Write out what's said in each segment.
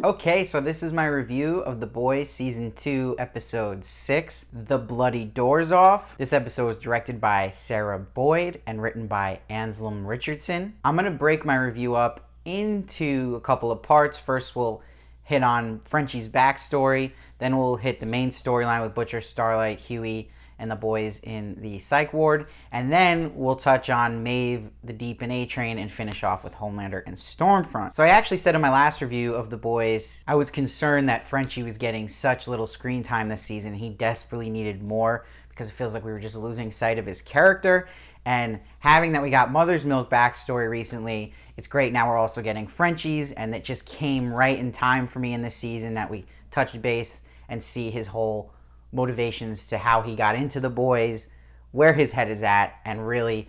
Okay, so this is my review of The Boys Season 2, Episode 6, The Bloody Doors Off. This episode was directed by Sarah Boyd and written by Anselm Richardson. I'm going to break my review up into a couple of parts. First, we'll hit on Frenchie's backstory. Then we'll hit the main storyline with Butcher, Starlight, Huey, and the boys in the psych ward. And then we'll touch on Maeve, the Deep and A-Train, and finish off with Homelander and Stormfront. So I actually said in my last review of The Boys, I was concerned that Frenchie was getting such little screen time this season. He desperately needed more because it feels like we were just losing sight of his character. And having that we got Mother's Milk backstory recently, it's great. Now we're also getting Frenchie's, and it just came right in time for me in this season that we touched base and see his whole motivations to how he got into the boys, where his head is at, and really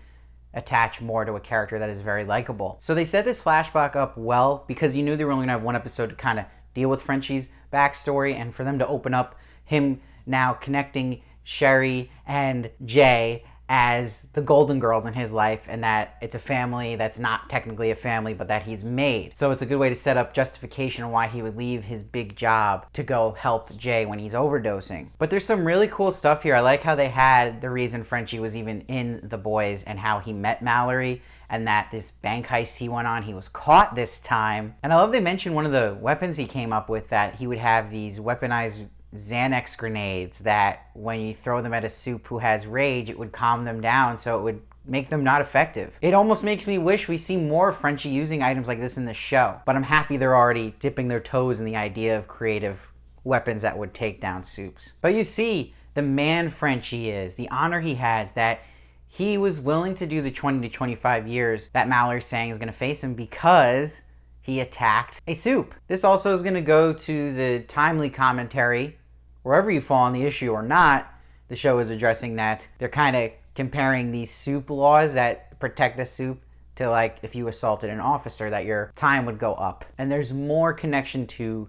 attach more to a character that is very likable. So they set this flashback up well because you knew they were only going to have one episode to kind of deal with Frenchie's backstory, and for them to open up him now connecting Sherry and Jay as the Golden Girls in his life, and that it's a family that's not technically a family, but that he's made. So it's a good way to set up justification on why he would leave his big job to go help Jay when he's overdosing. But there's some really cool stuff here. I like how they had the reason Frenchie was even in The Boys and how he met Mallory, and that this bank heist he went on, he was caught this time. And I love they mentioned one of the weapons he came up with, that he would have these weaponized Xanax grenades that when you throw them at a soup who has rage, it would calm them down, so it would make them not effective. It almost makes me wish we see more of Frenchie using items like this in the show, but I'm happy they're already dipping their toes in the idea of creative weapons that would take down soups. But you see the man Frenchie is, the honor he has, that he was willing to do the 20 to 25 years that Mallory's saying is going to face him because he attacked a soup. This also is going to go to the timely commentary. Wherever you fall on the issue or not, the show is addressing that. They're kind of comparing these soup laws that protect a soup to, like, if you assaulted an officer, that your time would go up. And there's more connection to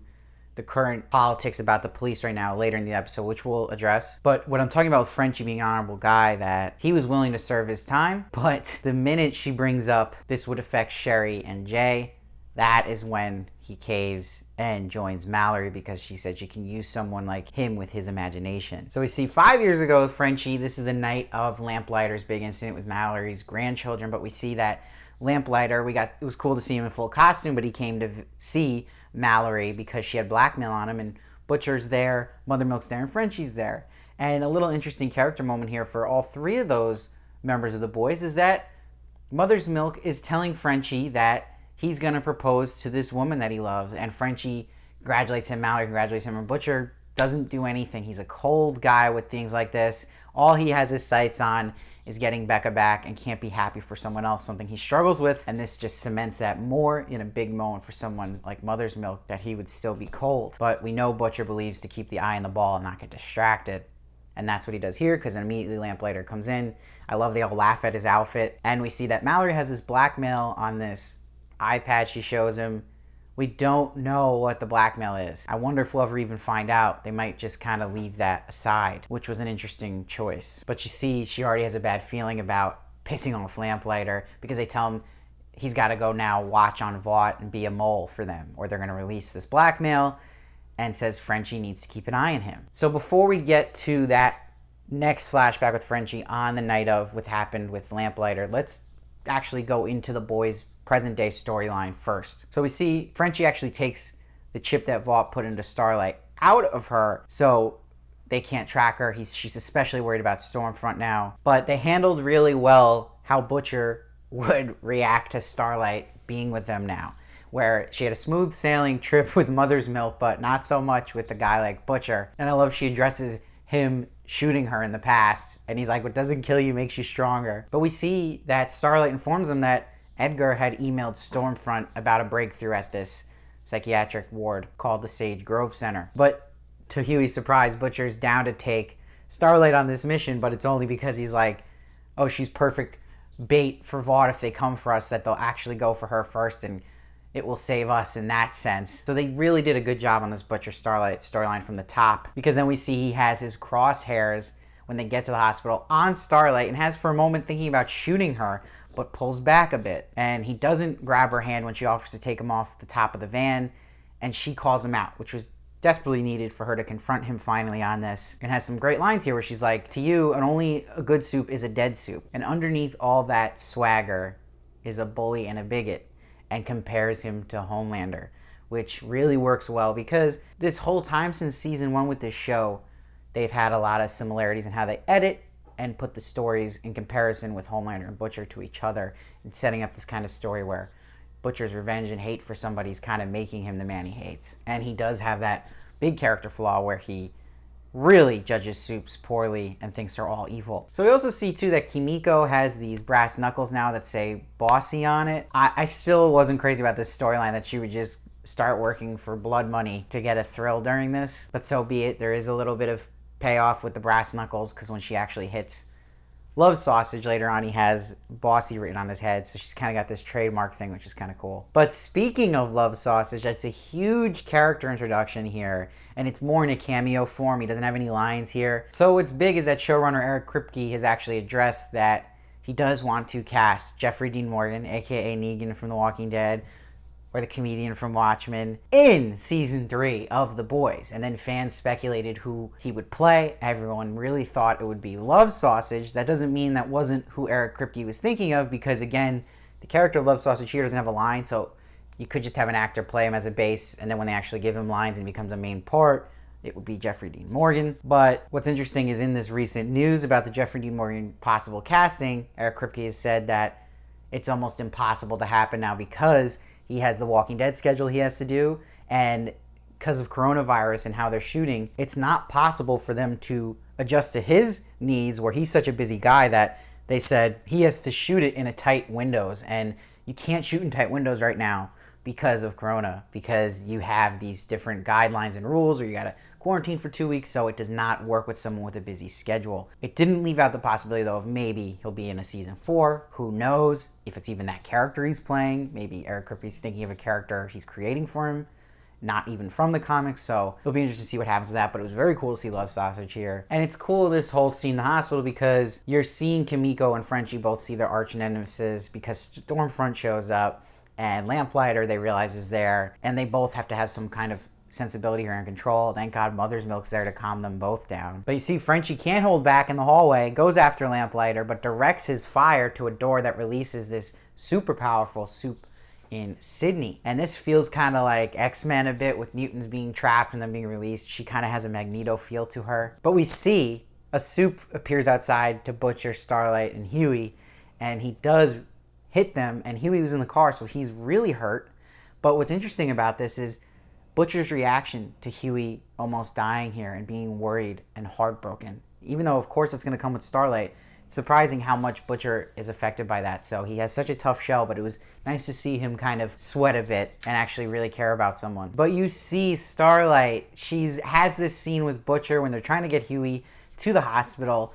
the current politics about the police right now later in the episode, which we'll address. But what I'm talking about with Frenchie being an honorable guy, that he was willing to serve his time, but the minute she brings up this would affect Sherry and Jay, that is when he caves and joins Mallory, because she said she can use someone like him with his imagination. So we see 5 years ago with Frenchie, this is the night of Lamplighter's big incident with Mallory's grandchildren, but we see that Lamplighter, it was cool to see him in full costume, but he came to see Mallory because she had blackmail on him, and Butcher's there, Mother Milk's there, and Frenchie's there. And a little interesting character moment here for all three of those members of the boys is that Mother's Milk is telling Frenchie that he's going to propose to this woman that he loves, and Frenchie congratulates him, Mallory congratulates him, and Butcher doesn't do anything. He's a cold guy with things like this. All he has his sights on is getting Becca back and can't be happy for someone else, something he struggles with, and this just cements that more in a big moment for someone like Mother's Milk, that he would still be cold. But we know Butcher believes to keep the eye on the ball and not get distracted, and that's what he does here, because immediately Lamplighter comes in. I love they all laugh at his outfit, and we see that Mallory has this blackmail on this iPad she shows him. We don't know what the blackmail is. I wonder if we'll ever even find out. They might just kind of leave that aside, which was an interesting choice. But you see, she already has a bad feeling about pissing off Lamplighter, because they tell him he's got to go now watch on Vought and be a mole for them, or they're going to release this blackmail, and says Frenchie needs to keep an eye on him. So before we get to that next flashback with Frenchie on the night of what happened with Lamplighter, let's actually go into the boys' present day storyline first. So we see Frenchie actually takes the chip that Vought put into Starlight out of her, so they can't track her. She's especially worried about Stormfront now. But they handled really well how Butcher would react to Starlight being with them now, where she had a smooth sailing trip with Mother's Milk, but not so much with a guy like Butcher. And I love she addresses him shooting her in the past, and he's like, what doesn't kill you makes you stronger. But we see that Starlight informs him that Edgar had emailed Stormfront about a breakthrough at this psychiatric ward called the Sage Grove Center. But to Huey's surprise, Butcher's down to take Starlight on this mission, but it's only because he's like, oh, she's perfect bait for Vought if they come for us, that they'll actually go for her first, and it will save us in that sense. So they really did a good job on this Butcher Starlight storyline from the top, because then we see he has his crosshairs when they get to the hospital on Starlight, and has for a moment thinking about shooting her, but pulls back a bit. And he doesn't grab her hand when she offers to take him off the top of the van, and she calls him out, which was desperately needed for her to confront him finally on this, and has some great lines here where she's like, to you, and only a good soup is a dead soup. And underneath all that swagger is a bully and a bigot, and compares him to Homelander, which really works well because this whole time since season 1 with this show, they've had a lot of similarities in how they edit and put the stories in comparison with Homelander and Butcher to each other, and setting up this kind of story where Butcher's revenge and hate for somebody is kind of making him the man he hates. And he does have that big character flaw where he really judges soups poorly and thinks they're all evil. So we also see too that Kimiko has these brass knuckles now that say bossy on it. I still wasn't crazy about this storyline that she would just start working for blood money to get a thrill during this, but so be it. There is a little bit of payoff with the brass knuckles because when she actually hits Love Sausage later on, he has bossy written on his head, so she's kind of got this trademark thing, which is kind of cool. But speaking of Love Sausage, that's a huge character introduction here, and it's more in a cameo form. He doesn't have any lines here. So what's big is that showrunner Eric Kripke has actually addressed that he does want to cast Jeffrey Dean Morgan, aka Negan from The Walking Dead, or the comedian from Watchmen, in season 3 of The Boys. And then fans speculated who he would play. Everyone really thought it would be Love Sausage. That doesn't mean that wasn't who Eric Kripke was thinking of, because again, the character of Love Sausage here doesn't have a line, so you could just have an actor play him as a base, and then when they actually give him lines and he becomes a main part, it would be Jeffrey Dean Morgan. But what's interesting is in this recent news about the Jeffrey Dean Morgan possible casting, Eric Kripke has said that it's almost impossible to happen now because he has the Walking Dead schedule he has to do, and because of coronavirus and how they're shooting, it's not possible for them to adjust to his needs, where he's such a busy guy that they said he has to shoot it in a tight windows, and you can't shoot in tight windows right now because of corona, because you have these different guidelines and rules, or you gotta quarantine for 2 weeks, so it does not work with someone with a busy schedule. It didn't leave out the possibility, though, of maybe he'll be in a season 4. Who knows if it's even that character he's playing. Maybe Eric Kripke's thinking of a character he's creating for him, not even from the comics, so it'll be interesting to see what happens with that. But it was very cool to see Love Sausage here. And it's cool, this whole scene in the hospital, because you're seeing Kimiko and Frenchie both see their arch nemesis, because Stormfront shows up and Lamplighter, they realize, is there, and they both have to have some kind of sensibility or in control. Thank God Mother's Milk's there to calm them both down. But you see Frenchie can't hold back in the hallway, goes after Lamplighter, but directs his fire to a door that releases this super powerful soup in Sydney. And this feels kind of like X-Men a bit, with mutants being trapped and then being released. She kind of has a Magneto feel to her. But we see a soup appears outside to Butcher, Starlight, and Huey, and he does hit them, and Huey was in the car, so he's really hurt. But what's interesting about this is Butcher's reaction to Huey almost dying here and being worried and heartbroken. Even though, of course, it's going to come with Starlight, it's surprising how much Butcher is affected by that. So he has such a tough shell, but it was nice to see him kind of sweat a bit and actually really care about someone. But you see Starlight, has this scene with Butcher when they're trying to get Huey to the hospital.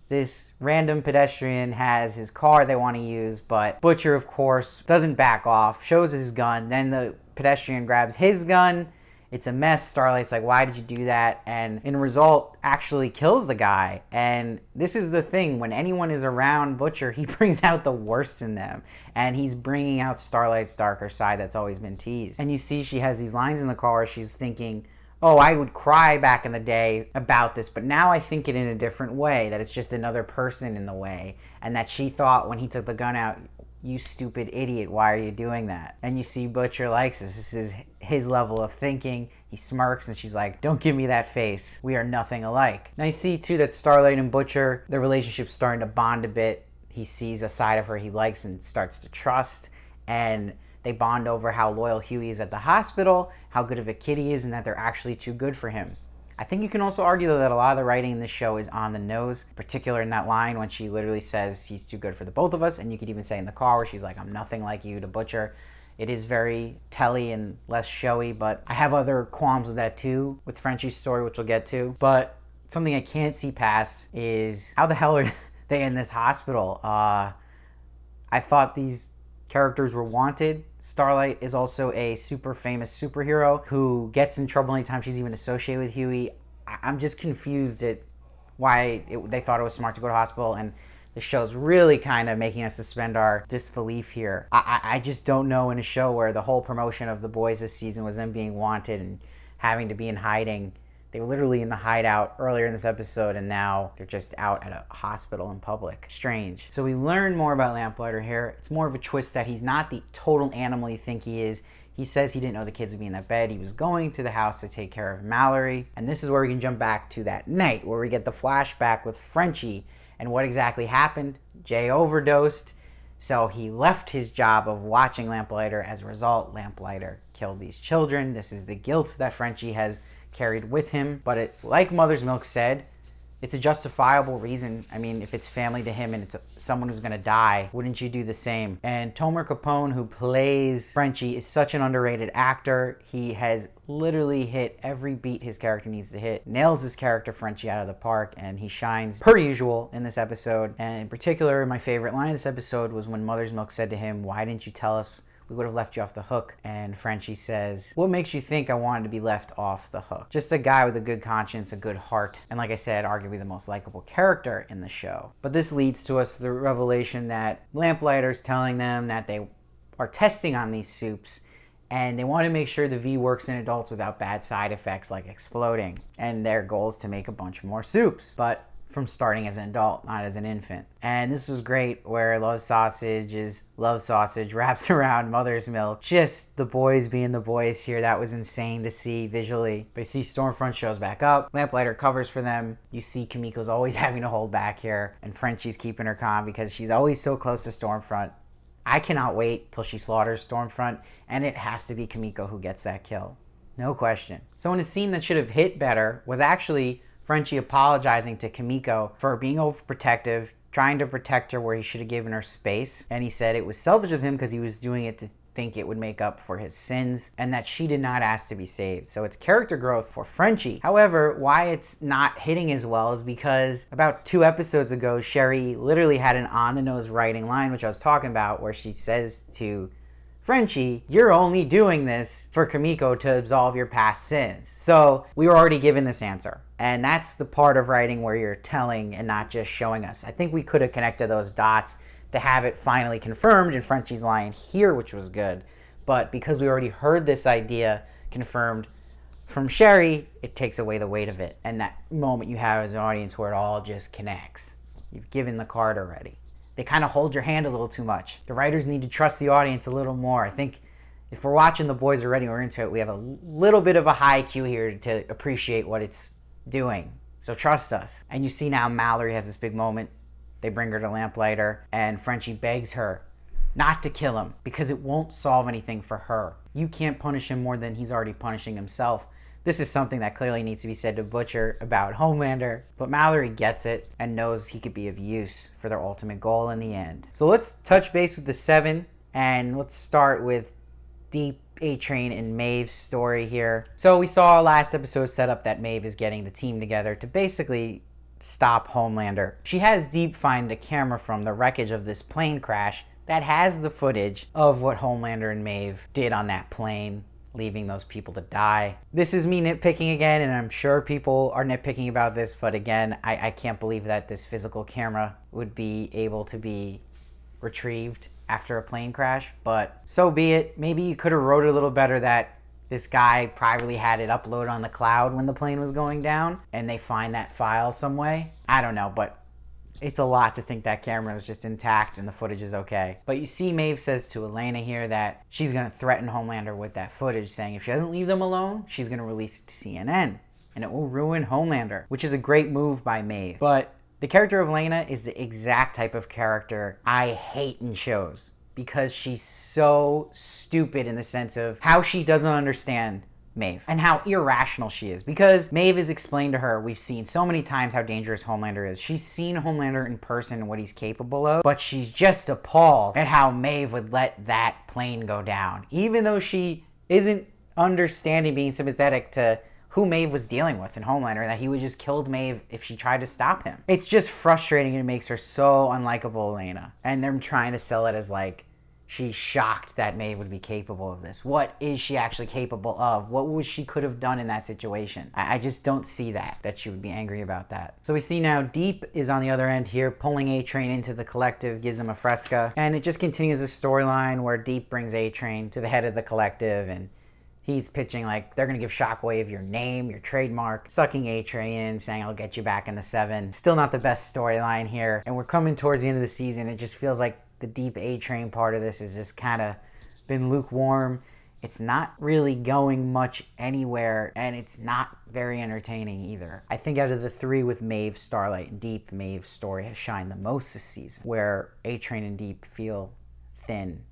This random pedestrian has his car they want to use, but Butcher, of course, doesn't back off, shows his gun, then the pedestrian grabs his gun. It's a mess. Starlight's like, why did you do that? And in result, actually kills the guy. And this is the thing, when anyone is around Butcher, he brings out the worst in them. And he's bringing out Starlight's darker side that's always been teased. And you see she has these lines in the car where she's thinking, oh, I would cry back in the day about this, but now I think it in a different way, that it's just another person in the way. And that she thought when he took the gun out, you stupid idiot, why are you doing that? And you see Butcher likes this. This is his level of thinking. He smirks and she's like, don't give me that face. We are nothing alike. Now you see too that Starlight and Butcher, their relationship's starting to bond a bit. He sees a side of her he likes and starts to trust. And they bond over how loyal Huey is at the hospital, how good of a kid he is, and that they're actually too good for him. I think you can also argue, though, that a lot of the writing in this show is on the nose, particular in that line when she literally says he's too good for the both of us, and you could even say in the car where she's like, I'm nothing like you, to Butcher. It is very telly and less showy, but I have other qualms with that too, with Frenchie's story, which we'll get to. But something I can't see past is how the hell are they in this hospital? I thought these characters were wanted. Starlight is also a super famous superhero who gets in trouble anytime she's even associated with Huey. I'm just confused at why they thought it was smart to go to hospital, and The show's really kind of making us suspend our disbelief here. I just don't know, in a show where the whole promotion of The Boys this season was them being wanted and having to be in hiding. They were literally in the hideout earlier in this episode, and now they're just out at a hospital in public. Strange. So we learn more about Lamplighter here. It's more of a twist that he's not the total animal you think he is. He says he didn't know the kids would be in that bed. He was going to the house to take care of Mallory. And this is where we can jump back to that night, where we get the flashback with Frenchie and what exactly happened. Jay overdosed, so he left his job of watching Lamplighter. As a result, Lamplighter killed these children. This is the guilt that Frenchie has carried with him. But like Mother's Milk said, it's a justifiable reason. I mean, if it's family to him and it's someone who's gonna die, wouldn't you do the same? And Tomer Capone, who plays Frenchie, is such an underrated actor. He has literally hit every beat his character needs to hit. Nails his character Frenchie out of the park, and he shines per usual in this episode. And in particular, my favorite line of this episode was when Mother's Milk said to him, "Why didn't you tell us? We would have left you off the hook." And Frenchie says, "What makes you think I wanted to be left off the hook?" Just a guy with a good conscience, a good heart, and like I said, arguably the most likable character in the show. But this leads to us the revelation that Lamplighter's telling them that they are testing on these soups, and they want to make sure the V works in adults without bad side effects like exploding. And their goal is to make a bunch more soups, but from starting as an adult, not as an infant. And this was great, where Love Sausage wraps around Mother's Milk. Just the boys being the boys here. That was insane to see visually. But you see Stormfront shows back up. Lamplighter covers for them. You see Kimiko's always having to hold back here, and Frenchie's keeping her calm because she's always so close to Stormfront. I cannot wait till she slaughters Stormfront, and it has to be Kimiko who gets that kill. No question. So in a scene that should have hit better was actually Frenchie apologizing to Kimiko for being overprotective, trying to protect her where he should have given her space. And he said it was selfish of him because he was doing it to think it would make up for his sins, and that she did not ask to be saved. So it's character growth for Frenchie. However, why it's not hitting as well is because about 2 episodes ago, Sherry literally had an on-the-nose writing line, which I was talking about, where she says to Frenchie, "You're only doing this for Kimiko to absolve your past sins." So we were already given this answer. And that's the part of writing where you're telling and not just showing us. I think we could have connected those dots to have it finally confirmed in Frenchie's line here, which was good. But because we already heard this idea confirmed from Sherry, it takes away the weight of it. And that moment you have as an audience where it all just connects. You've given the card already. They kind of hold your hand a little too much. The writers need to trust the audience a little more. I think if we're watching The Boys already, we're into it, we have a little bit of a high cue here to appreciate what it's doing. So trust us. And you see now Mallory has this big moment. They bring her to Lamplighter, and Frenchie begs her not to kill him because it won't solve anything for her. You can't punish him more than he's already punishing himself. This is something that clearly needs to be said to Butcher about Homelander, but Mallory gets it and knows he could be of use for their ultimate goal in the end. So let's touch base with the 7, and let's start with Deep, A-Train, and Maeve's story here. So we saw last episode set up that Maeve is getting the team together to basically stop Homelander. She has Deep find a camera from the wreckage of this plane crash that has the footage of what Homelander and Maeve did on that plane, leaving those people to die. This is me nitpicking again, and I'm sure people are nitpicking about this, but again, I can't believe that this physical camera would be able to be retrieved after a plane crash, but so be it. Maybe you could have wrote it a little better that this guy privately had it uploaded on the cloud when the plane was going down, and they find that file some way. I don't know, but it's a lot to think that camera was just intact and the footage is okay. But you see Maeve says to Elena here that she's going to threaten Homelander with that footage, saying if she doesn't leave them alone, she's going to release it to CNN, and it will ruin Homelander, which is a great move by Maeve. But the character of Elena is the exact type of character I hate in shows, because she's so stupid in the sense of how she doesn't understand Maeve and how irrational she is. Because Maeve is explained to her, we've seen so many times how dangerous Homelander is. She's seen Homelander in person and what he's capable of, but she's just appalled at how Maeve would let that plane go down, even though she isn't understanding, being sympathetic to who Maeve was dealing with in Homelander, and that he would just killed Maeve if she tried to stop him. It's just frustrating, and it makes her so unlikable, Elena. And they're trying to sell it as like, she's shocked that Maeve would be capable of this. What is she actually capable of? What was she could have done in that situation? I just don't see that she would be angry about that. So we see now Deep is on the other end here, pulling A-Train into the collective, gives him a fresca, and it just continues a storyline where Deep brings A-Train to the head of the collective, and he's pitching like they're going to give Shockwave your name, your trademark, sucking A-Train in, saying I'll get you back in the 7. Still not the best storyline here, and we're coming towards the end of the season. It just feels like the Deep A-Train part of this has just kind of been lukewarm. It's not really going much anywhere, and it's not very entertaining either. I think out of the 3 with Maeve, Starlight, and Deep, Maeve's story has shined the most this season, where A-Train and Deep feel thin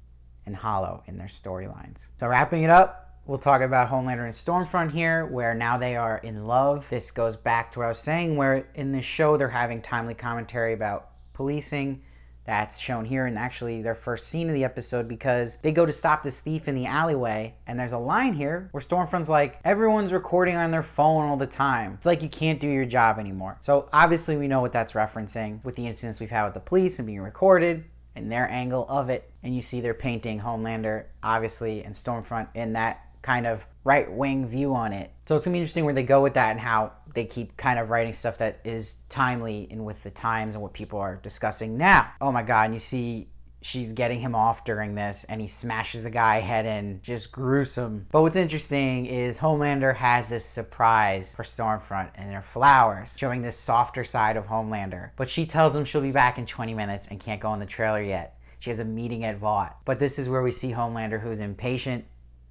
and hollow in their storylines. So wrapping it up, we'll talk about Homelander and Stormfront here, where now they are in love. This goes back to what I was saying, where in this show they're having timely commentary about policing. That's shown here in actually their first scene of the episode, because they go to stop this thief in the alleyway, and there's a line here where Stormfront's like, everyone's recording on their phone all the time. It's like you can't do your job anymore. So obviously we know what that's referencing with the incidents we've had with the police and being recorded and their angle of it. And you see they're painting Homelander, obviously, and Stormfront in that kind of right-wing view on it. So it's gonna be interesting where they go with that and how they keep kind of writing stuff that is timely and with the times and what people are discussing now. Oh my God, and you see she's getting him off during this, and he smashes the guy head in, just gruesome. But what's interesting is Homelander has this surprise for Stormfront, and they're flowers, showing this softer side of Homelander. But she tells him she'll be back in 20 minutes and can't go in the trailer yet. She has a meeting at Vought. But this is where we see Homelander, who's impatient,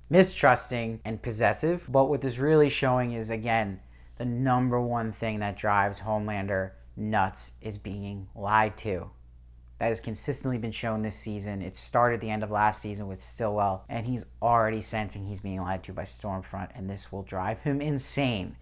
mistrusting, and possessive. But what this really showing is, again, the number one thing that drives Homelander nuts is being lied to. That has consistently been shown this season. It started at the end of last season with Stillwell, and he's already sensing he's being lied to by Stormfront, and this will drive him insane.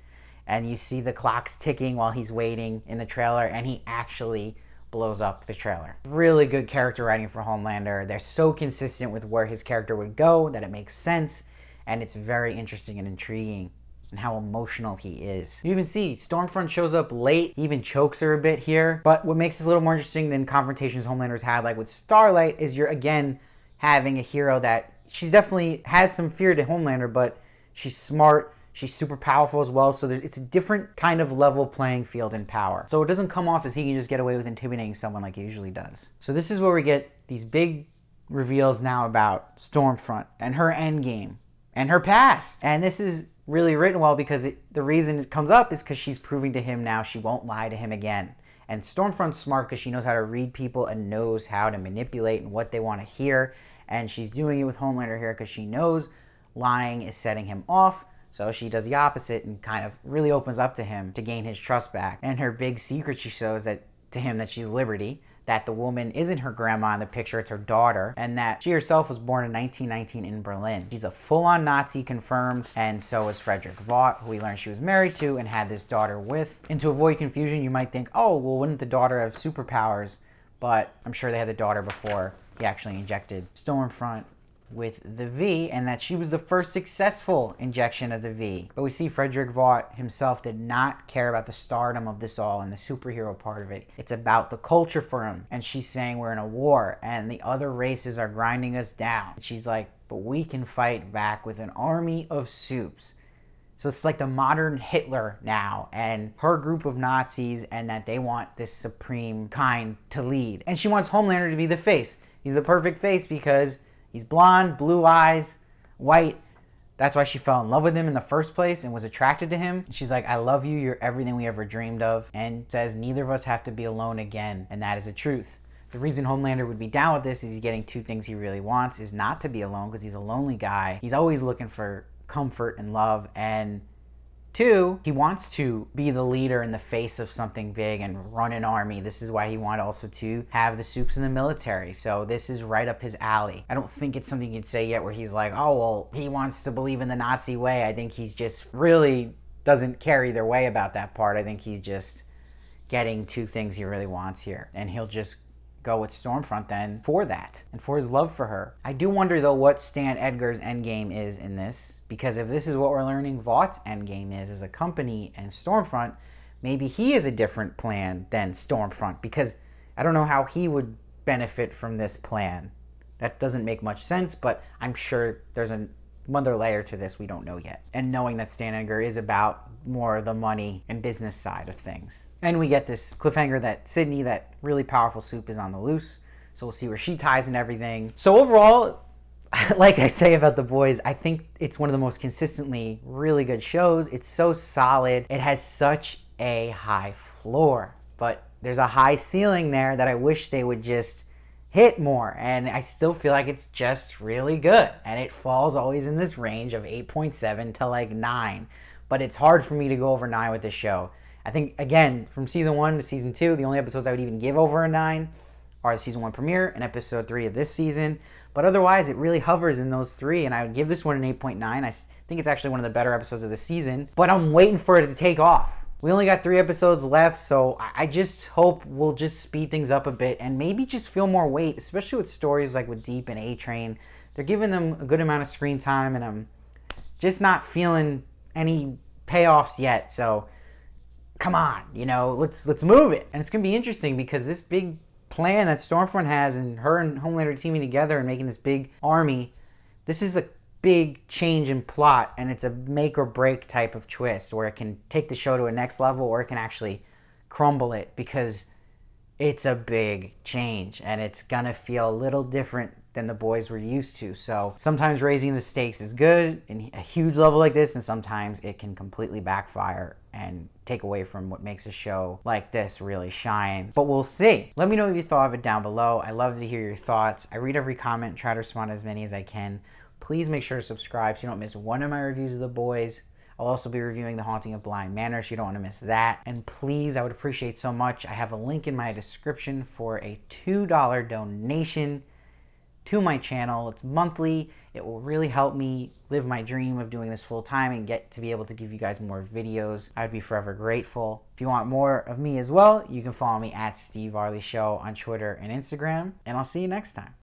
And you see the clocks ticking while he's waiting in the trailer, and he actually blows up the trailer. Really good character writing for Homelander. They're so consistent with where his character would go that it makes sense, and it's very interesting and intriguing and how emotional he is. You even see Stormfront shows up late, he even chokes her a bit here. But what makes this a little more interesting than confrontations Homelander's had like with Starlight is you're again having a hero that she's definitely has some fear to Homelander, but she's smart, she's super powerful as well, so it's a different kind of level playing field in power. So it doesn't come off as he can just get away with intimidating someone like he usually does. So this is where we get these big reveals now about Stormfront and her endgame and her past. And this is really written well because the reason it comes up is because she's proving to him now she won't lie to him again. And Stormfront's smart because she knows how to read people and knows how to manipulate and what they want to hear. And she's doing it with Homelander here because she knows lying is setting him off. So she does the opposite and kind of really opens up to him to gain his trust back. And her big secret she shows to him that she's Liberty, that the woman isn't her grandma in the picture, it's her daughter, and that she herself was born in 1919 in Berlin. She's a full-on Nazi confirmed, and so is Frederick Vought, who we learned she was married to and had this daughter with. And to avoid confusion, you might think, oh, well, wouldn't the daughter have superpowers? But I'm sure they had the daughter before he actually injected Stormfront with the V, and that she was the first successful injection of the V. But we see Frederick Vought himself did not care about the stardom of this all and the superhero part of it. It's about the culture for him. And she's saying we're in a war and the other races are grinding us down. And she's like, but we can fight back with an army of soups. So it's like the modern Hitler now and her group of Nazis, and that they want this supreme kind to lead. And she wants Homelander to be the face. He's the perfect face because he's blonde, blue eyes, white. That's why she fell in love with him in the first place and was attracted to him. She's like, I love you, you're everything we ever dreamed of. And says neither of us have to be alone again. And that is the truth. The reason Homelander would be down with this is he's getting two things he really wants, is not to be alone because he's a lonely guy. He's always looking for comfort and love. And two, he wants to be the leader and the face of something big and run an army. This is why he wanted also to have the soups in the military. So this is right up his alley. I don't think it's something you'd say yet where he's like, oh, well, he wants to believe in the Nazi way. I think he's just really doesn't care either way about that part. I think he's just getting two things he really wants here. And he'll just go with Stormfront then for that and for his love for her. I do wonder though what Stan Edgar's endgame is in this, because if this is what we're learning Vaught's endgame is as a company and Stormfront, maybe he has a different plan than Stormfront, because I don't know how he would benefit from this plan That doesn't make much sense, but I'm sure there's another layer to this we don't know yet. And knowing that Stan Edgar is about more the money and business side of things. And we get this cliffhanger that Sydney, that really powerful soup, is on the loose. So we'll see where she ties in everything. So overall, like I say about The Boys, I think it's one of the most consistently really good shows. It's so solid. It has such a high floor, but there's a high ceiling there that I wish they would just hit more. And I still feel like it's just really good. And it falls always in this range of 8.7 to like 9. But it's hard for me to go over 9 with this show. I think, again, from season 1 to season 2, the only episodes I would even give over a 9 are the season 1 premiere and episode 3 of this season. But otherwise, it really hovers in those 3, and I would give this one an 8.9. I think it's actually one of the better episodes of the season, but I'm waiting for it to take off. We only got 3 episodes left, so I just hope we'll just speed things up a bit and maybe just feel more weight, especially with stories like with Deep and A-Train. They're giving them a good amount of screen time, and I'm just not feeling any payoffs yet. So come on, let's move it. And it's gonna be interesting because this big plan that Stormfront has, and her and Homelander teaming together and making this big army, this is a big change in plot, and it's a make or break type of twist where it can take the show to a next level or it can actually crumble it, because it's a big change and it's gonna feel a little different than the boys were used to. So sometimes raising the stakes is good in a huge level like this, and sometimes it can completely backfire and take away from what makes a show like this really shine. But we'll see. Let me know what you thought of it down below. I love to hear your thoughts. I read every comment, try to respond to as many as I can. Please make sure to subscribe so you don't miss one of my reviews of The Boys. I'll also be reviewing The Haunting of Bly Manor, so you don't want to miss that. And please, I would appreciate so much. I have a link in my description for a $2 donation to my channel. It's monthly. It will really help me live my dream of doing this full time and get to be able to give you guys more videos. I'd be forever grateful. If you want more of me as well, you can follow me at Steve Varley Show on Twitter and Instagram, and I'll see you next time.